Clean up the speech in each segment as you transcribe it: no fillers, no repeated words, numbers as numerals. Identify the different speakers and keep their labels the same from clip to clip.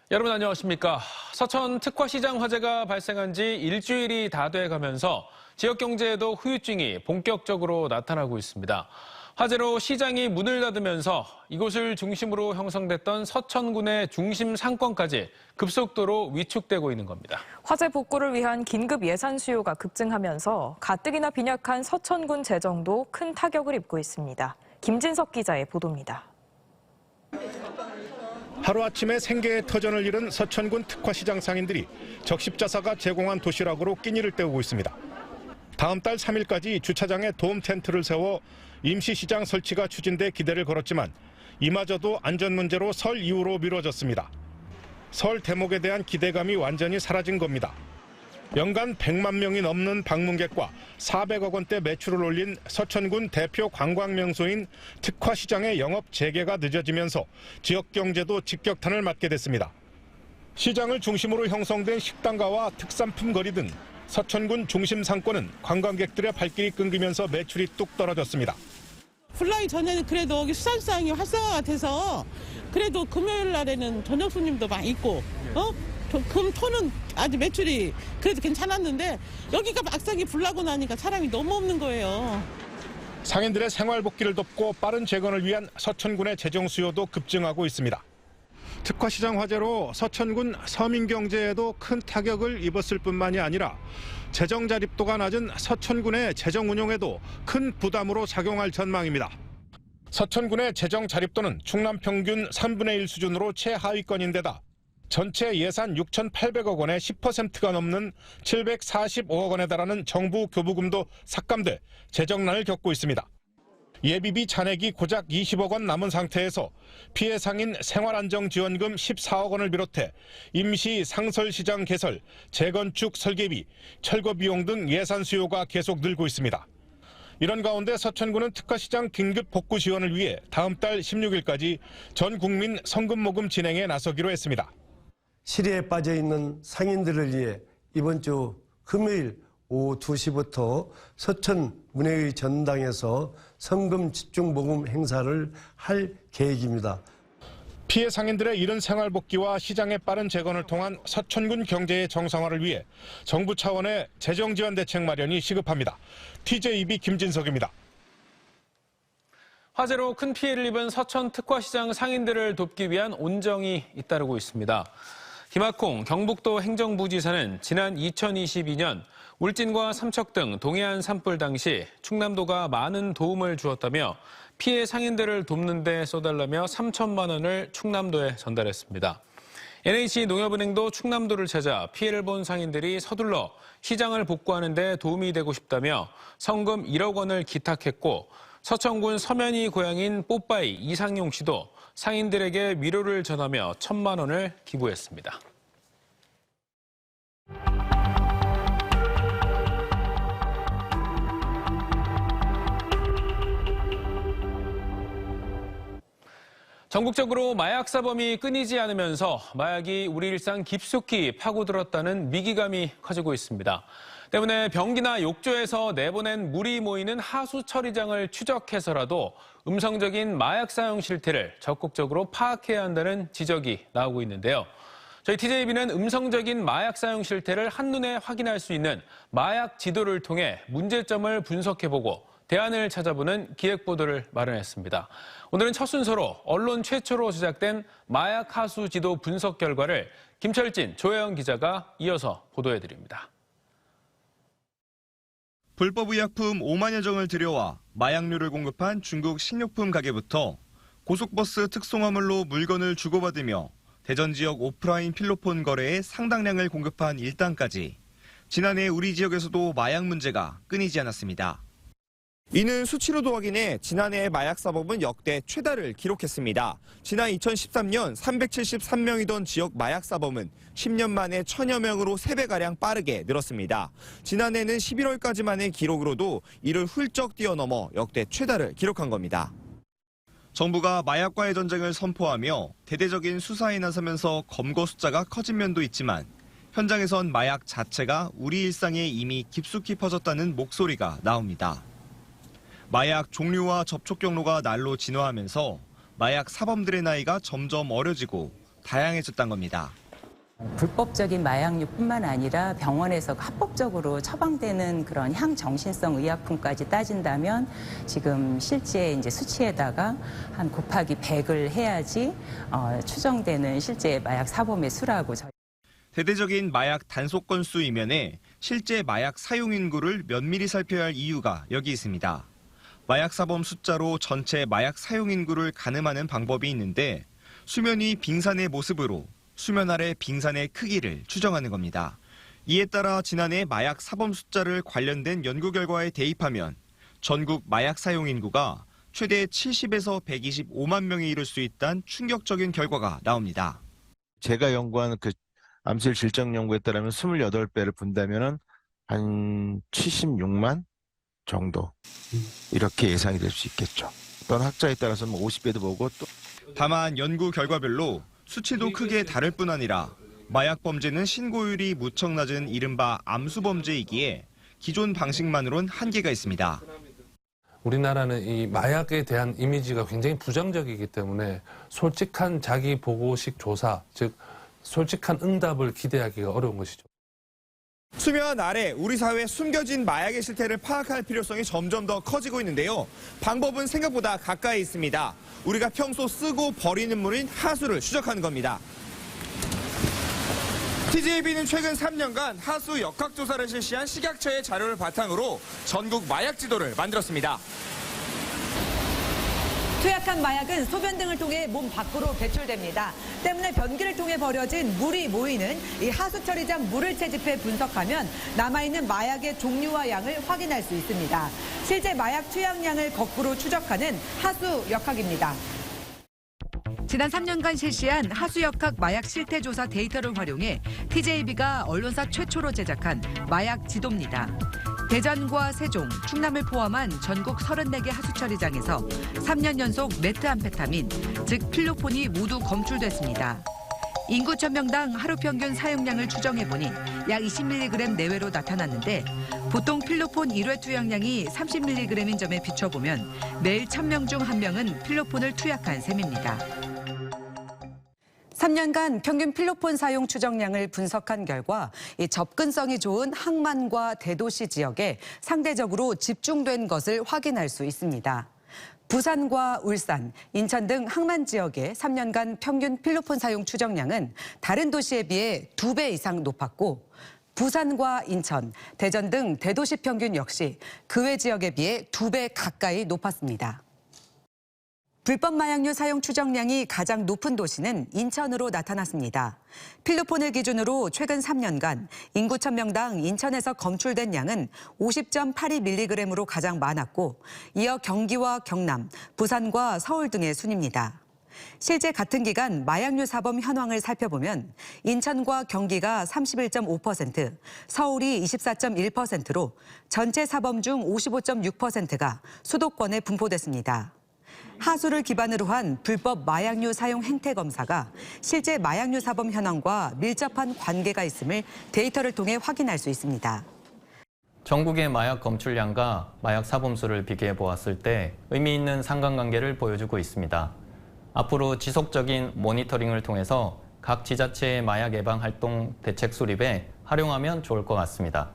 Speaker 1: 여러분 안녕하십니까. 서천 특화시장 화재가 발생한 지 일주일이 다 돼가면서 지역 경제에도 후유증이 본격적으로 나타나고 있습니다. 화재로 시장이 문을 닫으면서 이곳을 중심으로 형성됐던 서천군의 중심 상권까지 급속도로 위축되고 있는 겁니다.
Speaker 2: 화재 복구를 위한 긴급 예산 수요가 급증하면서 가뜩이나 빈약한 서천군 재정도 큰 타격을 입고 있습니다. 김진석 기자의 보도입니다.
Speaker 3: 하루아침에 생계의 터전을 잃은 서천군 특화시장 상인들이 적십자사가 제공한 도시락으로 끼니를 때우고 있습니다. 다음 달 3일까지 주차장에 도움 텐트를 세워 임시시장 설치가 추진돼 기대를 걸었지만 이마저도 안전 문제로 설 이후로 미뤄졌습니다. 설 대목에 대한 기대감이 완전히 사라진 겁니다. 연간 100만 명이 넘는 방문객과 400억 원대 매출을 올린 서천군 대표 관광명소인 특화시장의 영업 재개가 늦어지면서 지역 경제도 직격탄을 맞게 됐습니다. 시장을 중심으로 형성된 식당가와 특산품 거리 등 서천군 중심 상권은 관광객들의 발길이 끊기면서 매출이 뚝 떨어졌습니다.
Speaker 4: 플라이 전에는 그래도 여기 수산시장이 활성화가 돼서 그래도 금요일 날에는 저녁 손님도 많이 있고 금, 토는 아주 매출이 그래도 괜찮았는데 여기가 막상이 불나고 나니까 사람이 너무 없는 거예요.
Speaker 3: 상인들의 생활 복귀를 돕고 빠른 재건을 위한 서천군의 재정 수요도 급증하고 있습니다. 특화시장 화재로 서천군 서민 경제에도 큰 타격을 입었을 뿐만이 아니라 재정 자립도가 낮은 서천군의 재정 운용에도 큰 부담으로 작용할 전망입니다. 서천군의 재정 자립도는 충남 평균 3분의 1 수준으로 최하위권인데다 전체 예산 6,800억 원의 10%가 넘는 745억 원에 달하는 정부 교부금도 삭감돼 재정난을 겪고 있습니다. 예비비 잔액이 고작 20억 원 남은 상태에서 피해 상인 생활안정지원금 14억 원을 비롯해 임시 상설시장 개설, 재건축 설계비, 철거 비용 등 예산 수요가 계속 늘고 있습니다. 이런 가운데 서천군은 특화시장 긴급 복구 지원을 위해 다음 달 16일까지 전 국민 성금 모금 진행에 나서기로 했습니다.
Speaker 5: 실의에 빠져 있는 상인들을 위해 이번 주 금요일 오후 2시부터 서천 문예의 전당에서 성금 집중 모금 행사를 할 계획입니다.
Speaker 3: 피해 상인들의 이른 생활 복귀와 시장의 빠른 재건을 통한 서천군 경제의 정상화를 위해 정부 차원의 재정 지원 대책 마련이 시급합니다. TJB 김진석입니다.
Speaker 1: 화재로 큰 피해를 입은 서천 특화시장 상인들을 돕기 위한 온정이 잇따르고 있습니다. 김학홍 경북도 행정부지사는 지난 2022년 울진과 삼척 등 동해안 산불 당시 충남도가 많은 도움을 주었다며 피해 상인들을 돕는 데 써달라며 3천만 원을 충남도에 전달했습니다. NH농협은행도 충남도를 찾아 피해를 본 상인들이 서둘러 시장을 복구하는 데 도움이 되고 싶다며 성금 1억 원을 기탁했고 서천군 서면이 고향인 뽀빠이 이상용 씨도 상인들에게 위로를 전하며 1,000만 원을 기부했습니다. 전국적으로 마약 사범이 끊이지 않으면서 마약이 우리 일상 깊숙이 파고들었다는 위기감이 커지고 있습니다. 때문에 변기나 욕조에서 내보낸 물이 모이는 하수 처리장을 추적해서라도 음성적인 마약 사용 실태를 적극적으로 파악해야 한다는 지적이 나오고 있는데요. 저희 TJB는 음성적인 마약 사용 실태를 한눈에 확인할 수 있는 마약 지도를 통해 문제점을 분석해보고 대안을 찾아보는 기획보도를 마련했습니다. 오늘은 첫 순서로 언론 최초로 제작된 마약 하수 지도 분석 결과를 김철진, 조혜영 기자가 이어서 보도해드립니다.
Speaker 6: 불법 의약품 5만여 정을 들여와 마약류를 공급한 중국 식료품 가게부터 고속버스 특송화물로 물건을 주고받으며 대전 지역 오프라인 필로폰 거래에 상당량을 공급한 일당까지 지난해 우리 지역에서도 마약 문제가 끊이지 않았습니다. 이는 수치로도 확인해 지난해 마약 사범은 역대 최다를 기록했습니다. 지난 2013년 373명이던 지역 마약 사범은 10년 만에 1,000여 명으로 3배가량 빠르게 늘었습니다. 지난해는 11월까지만의 기록으로도 이를 훌쩍 뛰어넘어 역대 최다를 기록한 겁니다. 정부가 마약과의 전쟁을 선포하며 대대적인 수사에 나서면서 검거 숫자가 커진 면도 있지만 현장에선 마약 자체가 우리 일상에 이미 깊숙이 퍼졌다는 목소리가 나옵니다. 마약 종류와 접촉 경로가 날로 진화하면서 마약 사범들의 나이가 점점 어려지고 다양해졌다는 겁니다.
Speaker 7: 불법적인 마약류뿐만 아니라 병원에서 합법적으로 처방되는 그런 향정신성 의약품까지 따진다면 지금 실제 이제 수치에다가 한 곱하기 100을 해야지 추정되는 실제 마약 사범의 수라고.
Speaker 6: 대대적인 마약 단속 건수 이면에 실제 마약 사용 인구를 면밀히 살펴야 할 이유가 여기 있습니다. 마약 사범 숫자로 전체 마약 사용 인구를 가늠하는 방법이 있는데 수면이 빙산의 모습으로 수면 아래 빙산의 크기를 추정하는 겁니다. 이에 따라 지난해 마약 사범 숫자를 관련된 연구 결과에 대입하면 전국 마약 사용 인구가 최대 70에서 125만 명에 이를 수 있다는 충격적인 결과가 나옵니다.
Speaker 8: 제가 연구한 그 암실 질적 연구에 따르면 28배를 분다면은 한 76만 정도 이렇게 예상이 될 수 있겠죠. 어떤 학자에 따라서는 50배도 보고 또.
Speaker 6: 다만 연구 결과별로 수치도 크게 다를 뿐 아니라 마약 범죄는 신고율이 무척 낮은 이른바 암수 범죄이기에 기존 방식만으론 한계가 있습니다.
Speaker 9: 우리나라는 이 마약에 대한 이미지가 굉장히 부정적이기 때문에 솔직한 자기 보고식 조사, 즉 솔직한 응답을 기대하기가 어려운 것이죠.
Speaker 6: 수면 아래 우리 사회에 숨겨진 마약의 실태를 파악할 필요성이 점점 더 커지고 있는데요. 방법은 생각보다 가까이 있습니다. 우리가 평소 쓰고 버리는 물인 하수를 추적하는 겁니다. TJB는 최근 3년간 하수 역학조사를 실시한 식약처의 자료를 바탕으로 전국 마약 지도를 만들었습니다.
Speaker 10: 투약한 마약은 소변 등을 통해 몸 밖으로 배출됩니다. 때문에 변기를 통해 버려진 물이 모이는 이 하수 처리장 물을 채집해 분석하면 남아있는 마약의 종류와 양을 확인할 수 있습니다. 실제 마약 투약량을 거꾸로 추적하는 하수 역학입니다. 지난 3년간 실시한 하수역학 마약 실태 조사 데이터를 활용해 TJB가 언론사 최초로 제작한 마약 지도입니다. 대전과 세종, 충남을 포함한 전국 34개 하수처리장에서 3년 연속 메트암페타민, 즉 필로폰이 모두 검출됐습니다. 인구 1000명당 하루 평균 사용량을 추정해보니 약 20mg 내외로 나타났는데 보통 필로폰 1회 투약량이 30mg인 점에 비춰보면 매일 1000명 중 1명은 필로폰을 투약한 셈입니다. 3년간 평균 필로폰 사용 추정량을 분석한 결과 이 접근성이 좋은 항만과 대도시 지역에 상대적으로 집중된 것을 확인할 수 있습니다. 부산과 울산, 인천 등 항만 지역의 3년간 평균 필로폰 사용 추정량은 다른 도시에 비해 2배 이상 높았고 부산과 인천, 대전 등 대도시 평균 역시 그 외 지역에 비해 2배 가까이 높았습니다. 불법 마약류 사용 추정량이 가장 높은 도시는 인천으로 나타났습니다. 필로폰을 기준으로 최근 3년간 인구 1000명당 인천에서 검출된 양은 50.82mg으로 가장 많았고 이어 경기와 경남, 부산과 서울 등의 순입니다. 실제 같은 기간 마약류 사범 현황을 살펴보면 인천과 경기가 31.5%, 서울이 24.1%로 전체 사범 중 55.6%가 수도권에 분포됐습니다. 하수를 기반으로 한 불법 마약류 사용 행태 검사가 실제 마약류 사범 현황과 밀접한 관계가 있음을 데이터를 통해 확인할 수 있습니다.
Speaker 11: 전국의 마약 검출량과 마약 사범수를 비교해 보았을 때 의미 있는 상관관계를 보여주고 있습니다. 앞으로 지속적인 모니터링을 통해서 각 지자체의 마약 예방 활동 대책 수립에 활용하면 좋을 것 같습니다.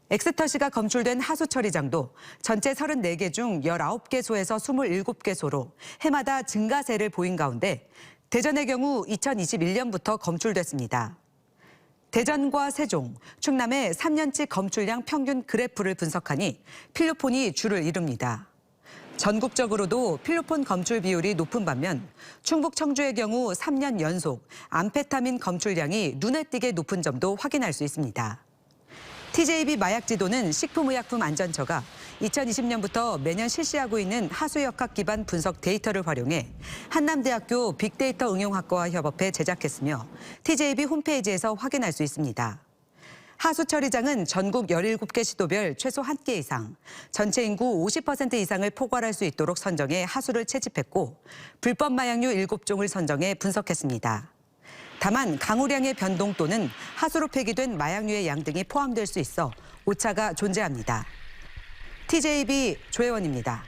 Speaker 10: 엑스터시가 검출된 하수 처리장도 전체 34개 중 19개소에서 27개소로 해마다 증가세를 보인 가운데 대전의 경우 2021년부터 검출됐습니다. 대전과 세종, 충남의 3년치 검출량 평균 그래프를 분석하니 필로폰이 주를 이룹니다. 전국적으로도 필로폰 검출 비율이 높은 반면 충북 청주의 경우 3년 연속 암페타민 검출량이 눈에 띄게 높은 점도 확인할 수 있습니다. TJB 마약 지도는 식품의약품안전처가 2020년부터 매년 실시하고 있는 하수역학 기반 분석 데이터를 활용해 한남대학교 빅데이터 응용학과와 협업해 제작했으며 TJB 홈페이지에서 확인할 수 있습니다. 하수 처리장은 전국 17개 시도별 최소 1개 이상, 전체 인구 50% 이상을 포괄할 수 있도록 선정해 하수를 채집했고 불법 마약류 7종을 선정해 분석했습니다. 다만 강우량의 변동 또는 하수로 폐기된 마약류의 양 등이 포함될 수 있어 오차가 존재합니다. TJB 조혜원입니다.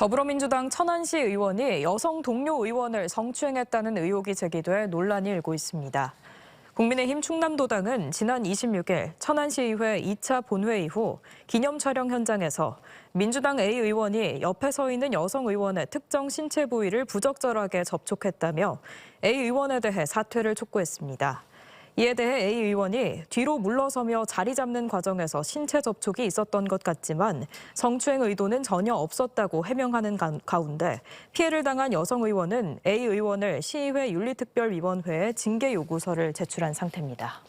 Speaker 2: 더불어민주당 천안시 의원이 여성 동료 의원을 성추행했다는 의혹이 제기돼 논란이 일고 있습니다. 국민의힘 충남도당은 지난 26일 천안시의회 2차 본회 이후 기념 촬영 현장에서 민주당 A 의원이 옆에 서 있는 여성 의원의 특정 신체 부위를 부적절하게 접촉했다며 A 의원에 대해 사퇴를 촉구했습니다. 이에 대해 A 의원이 뒤로 물러서며 자리 잡는 과정에서 신체 접촉이 있었던 것 같지만 성추행 의도는 전혀 없었다고 해명하는 가운데 피해를 당한 여성 의원은 A 의원을 시의회 윤리특별위원회에 징계 요구서를 제출한 상태입니다.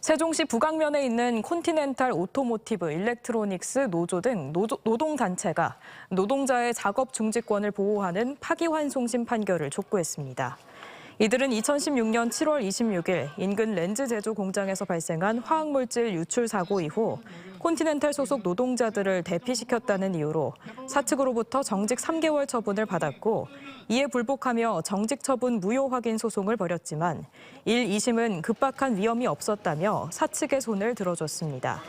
Speaker 2: 세종시 북악면에 있는 콘티넨탈 오토모티브 일렉트로닉스 노조 등 노동단체가 노동자의 작업 중지권을 보호하는 파기환송심 판결을 촉구했습니다. 이들은 2016년 7월 26일 인근 렌즈 제조 공장에서 발생한 화학물질 유출 사고 이후 콘티넨탈 소속 노동자들을 대피시켰다는 이유로 사측으로부터 정직 3개월 처분을 받았고 이에 불복하며 정직 처분 무효 확인 소송을 벌였지만 1, 2심은 급박한 위험이 없었다며 사측의 손을 들어줬습니다.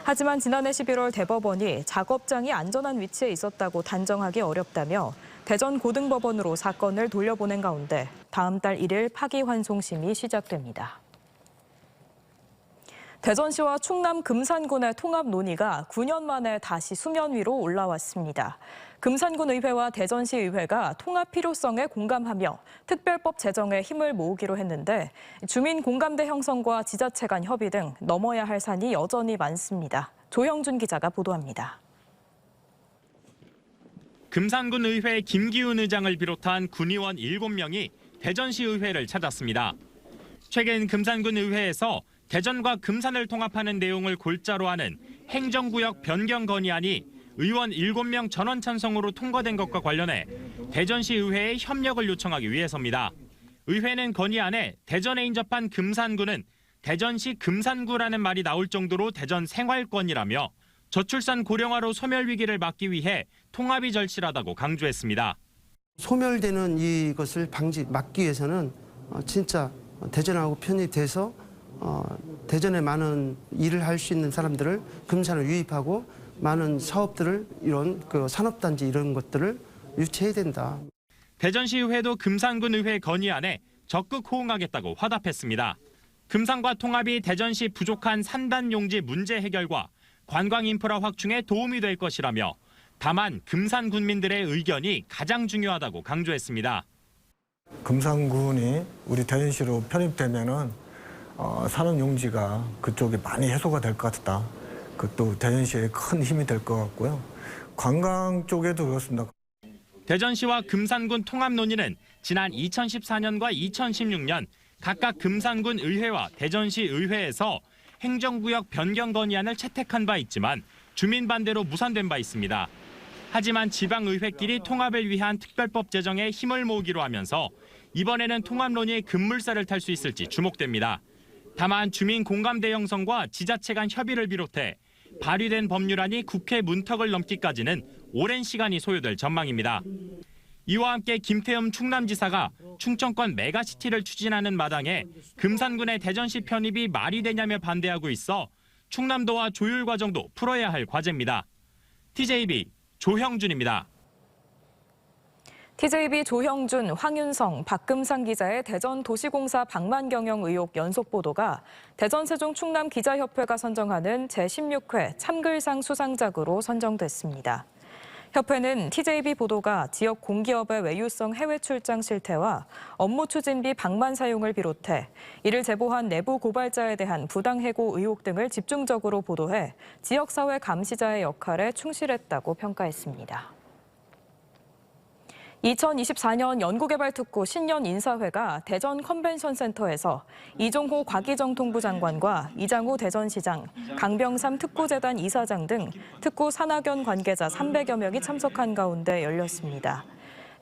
Speaker 2: 하지만 지난해 11월 대법원이 작업장이 안전한 위치에 있었다고 단정하기 어렵다며 대전 고등법원으로 사건을 돌려보낸 가운데 다음 달 1일 파기환송심이 시작됩니다. 대전시와 충남 금산군의 통합 논의가 9년 만에 다시 수면 위로 올라왔습니다. 금산군 의회와 대전시 의회가 통합 필요성에 공감하며 특별법 제정에 힘을 모으기로 했는데 주민 공감대 형성과 지자체 간 협의 등 넘어야 할 산이 여전히 많습니다. 조형준 기자가 보도합니다.
Speaker 12: 금산군 의회 김기훈 의장을 비롯한 군의원 7명이 대전시 의회를 찾았습니다. 최근 금산군 의회에서 대전과 금산을 통합하는 내용을 골자로 하는 행정구역 변경 건의안이 의원 7명 전원 찬성으로 통과된 것과 관련해 대전시 의회에 협력을 요청하기 위해서입니다. 의회는 건의안에 대전에 인접한 금산구는 대전시 금산구라는 말이 나올 정도로 대전 생활권이라며 저출산 고령화로 소멸 위기를 막기 위해 통합이 절실하다고 강조했습니다.
Speaker 13: 소멸되는 이것을 막기 위해서는 진짜 대전하고 편입돼서 대전에 많은 일을 할 수 있는 사람들을 금산을 유입하고 많은 사업들을 이런 산업단지 이런 것들을 유치해야 된다.
Speaker 12: 대전시의회도 금산군 의회 건의안에 적극 호응하겠다고 화답했습니다. 금산과 통합이 대전시 부족한 산단 용지 문제 해결과 관광 인프라 확충에 도움이 될 것이라며 다만 금산 군민들의 의견이 가장 중요하다고 강조했습니다.
Speaker 14: 금산군이 우리 대전시로 편입되면은 산업 용지가 그쪽에 많이 해소가 될 것 같다. 그것도 대전시에 큰 힘이 될 것 같고요. 관광 쪽에도 그렇습니다.
Speaker 12: 대전시와 금산군 통합 논의는 지난 2014년과 2016년 각각 금산군 의회와 대전시 의회에서 행정구역 변경 건의안을 채택한 바 있지만 주민 반대로 무산된 바 있습니다. 하지만 지방의회끼리 통합을 위한 특별법 제정에 힘을 모으기로 하면서 이번에는 통합 논의의 급물살을 탈 수 있을지 주목됩니다. 다만 주민 공감대 형성과 지자체 간 협의를 비롯해 발의된 법률안이 국회 문턱을 넘기까지는 오랜 시간이 소요될 전망입니다. 이와 함께 김태흠 충남지사가 충청권 메가시티를 추진하는 마당에 금산군의 대전시 편입이 말이 되냐며 반대하고 있어 충남도와 조율 과정도 풀어야 할 과제입니다. TJB 조형준입니다.
Speaker 2: TJB 조형준, 황윤성, 박금상 기자의 대전 도시공사 방만 경영 의혹 연속 보도가 대전 세종 충남 기자협회가 선정하는 제16회 참글상 수상작으로 선정됐습니다. 협회는 TJB 보도가 지역 공기업의 외유성 해외 출장 실태와 업무 추진비 방만 사용을 비롯해 이를 제보한 내부 고발자에 대한 부당 해고 의혹 등을 집중적으로 보도해 지역사회 감시자의 역할에 충실했다고 평가했습니다. 2024년 연구개발특구 신년 인사회가 대전 컨벤션센터에서 이종호 과기정통부 장관과 이장우 대전시장, 강병삼 특구재단 이사장 등 특구 산학연 관계자 300여 명이 참석한 가운데 열렸습니다.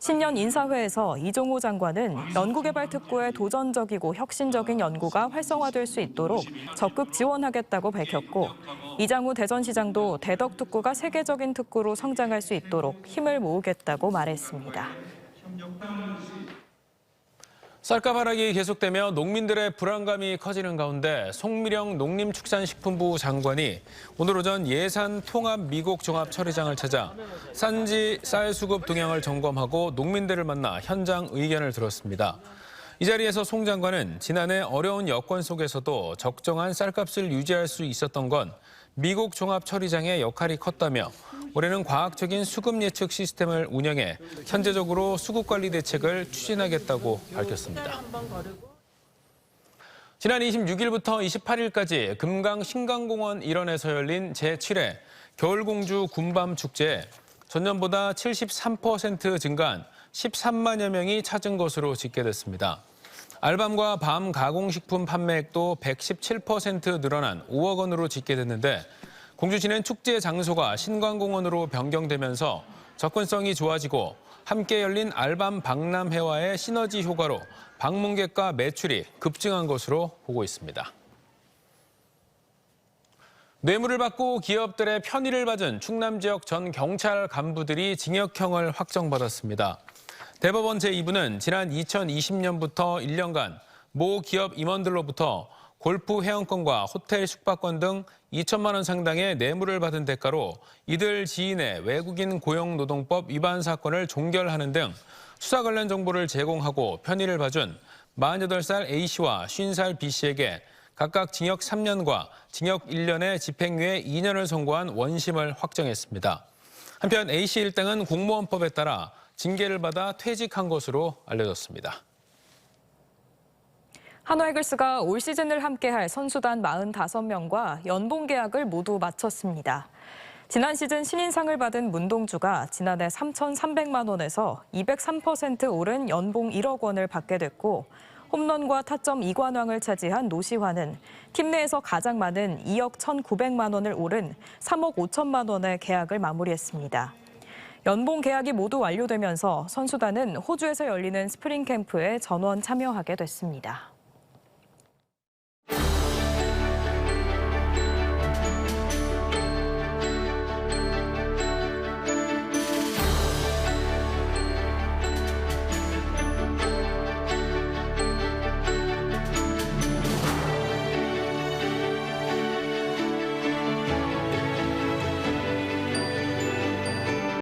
Speaker 2: 신년 인사회에서 이종호 장관은 연구개발특구의 도전적이고 혁신적인 연구가 활성화될 수 있도록 적극 지원하겠다고 밝혔고 이장우 대전시장도 대덕특구가 세계적인 특구로 성장할 수 있도록 힘을 모으겠다고 말했습니다.
Speaker 1: 쌀가바락이 계속되며 농민들의 불안감이 커지는 가운데 송미령 농림축산식품부 장관이 오늘 오전 예산 통합 미국 종합 처리장을 찾아 산지 쌀 수급 동향을 점검하고 농민들을 만나 현장 의견을 들었습니다. 이 자리에서 송 장관은 지난해 어려운 여건 속에서도 적정한 쌀값을 유지할 수 있었던 건 미국 종합 처리장의 역할이 컸다며 올해는 과학적인 수급 예측 시스템을 운영해 현재적으로 수급 관리 대책을 추진하겠다고 밝혔습니다. 지난 26일부터 28일까지 금강 신강공원 일원에서 열린 제7회 겨울공주 군밤 축제에 전년보다 73% 증가한 13만여 명이 찾은 것으로 집계됐습니다. 알밤과 밤 가공식품 판매액도 117% 늘어난 5억 원으로 집계됐는데 공주시는 축제 장소가 신광공원으로 변경되면서 접근성이 좋아지고 함께 열린 알밤 박람회와의 시너지 효과로 방문객과 매출이 급증한 것으로 보고 있습니다. 뇌물을 받고 기업들의 편의를 받은 충남 지역 전 경찰 간부들이 징역형을 확정받았습니다. 대법원 제2부는 지난 2020년부터 1년간 모 기업 임원들로부터 골프 회원권과 호텔 숙박권 등 2천만 원 상당의 뇌물을 받은 대가로 이들 지인의 외국인 고용노동법 위반 사건을 종결하는 등 수사 관련 정보를 제공하고 편의를 봐준 48살 A씨와 50살 B씨에게 각각 징역 3년과 징역 1년의 집행유예 2년을 선고한 원심을 확정했습니다. 한편 A씨 일당은 공무원법에 따라 징계를 받아 퇴직한 것으로 알려졌습니다.
Speaker 2: 한화이글스가 올 시즌을 함께할 선수단 45명과 연봉 계약을 모두 마쳤습니다. 지난 시즌 신인상을 받은 문동주가 지난해 3,300만 원에서 203% 오른 연봉 1억 원을 받게 됐고 홈런과 타점 2관왕을 차지한 노시환은 팀 내에서 가장 많은 2억 1,900만 원을 오른 3억 5천만 원의 계약을 마무리했습니다. 연봉 계약이 모두 완료되면서 선수단은 호주에서 열리는 스프링 캠프에 전원 참여하게 됐습니다.